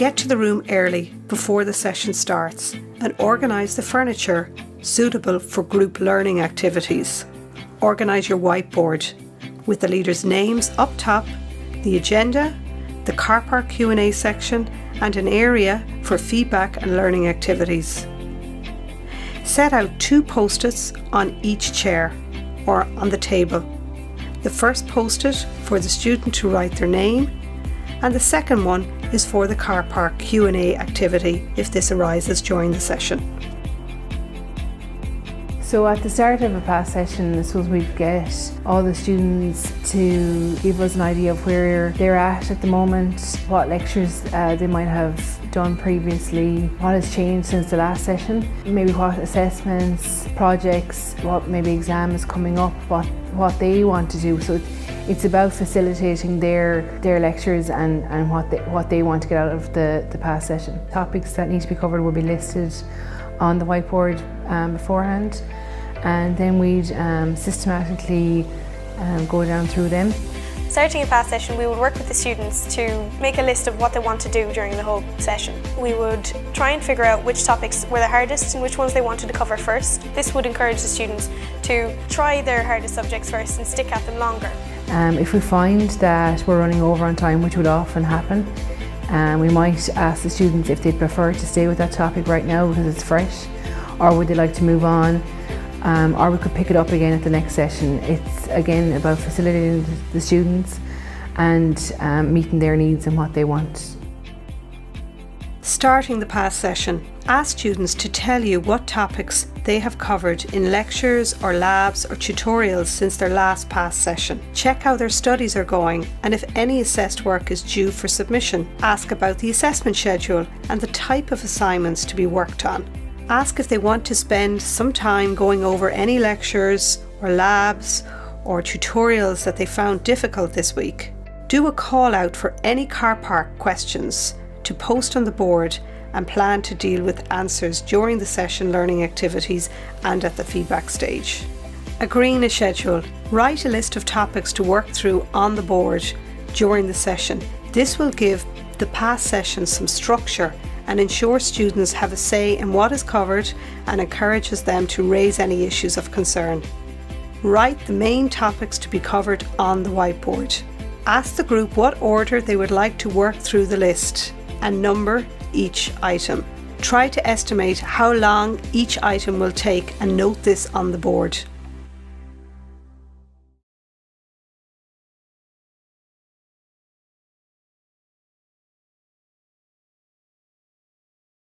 Get to the room early before the session starts and organise the furniture suitable for group learning activities. Organise your whiteboard with the leaders' names up top, the agenda, the car park Q&A section and an area for feedback and learning activities. Set out 2 post-its on each chair or on the table. The first post-it for the student to write their name, and the second one is for the car park Q&A activity if this arises during the session. So at the start of a past session, I suppose we'd get all the students to give us an idea of where they're at the moment, what lectures they might have done previously, what has changed since the last session, maybe what assessments, projects, what maybe exam is coming up, what they want to do. So it's about facilitating their lectures and what they want to get out of the past session. Topics that need to be covered will be listed on the whiteboard beforehand, and then we'd systematically go down through them. Starting a past session, we would work with the students to make a list of what they want to do during the whole session. We would try and figure out which topics were the hardest and which ones they wanted to cover first. This would encourage the students to try their hardest subjects first and stick at them longer. If we find that we're running over on time, which would often happen, we might ask the students if they'd prefer to stay with that topic right now because it's fresh, or would they like to move on, or we could pick it up again at the next session. It's again about facilitating the students and meeting their needs and what they want. Starting the past session, ask students to tell you what topics they have covered in lectures or labs or tutorials since their last past session. Check how their studies are going and if any assessed work is due for submission. Ask about the assessment schedule and the type of assignments to be worked on. Ask if they want to spend some time going over any lectures or labs or tutorials that they found difficult this week. Do a call out for any car park questions to post on the board and plan to deal with answers during the session learning activities and at the feedback stage. Agreeing a schedule. Write a list of topics to work through on the board during the session. This will give the past session some structure and ensure students have a say in what is covered and encourages them to raise any issues of concern. Write the main topics to be covered on the whiteboard. Ask the group what order they would like to work through the list and number each item. Try to estimate how long each item will take and note this on the board.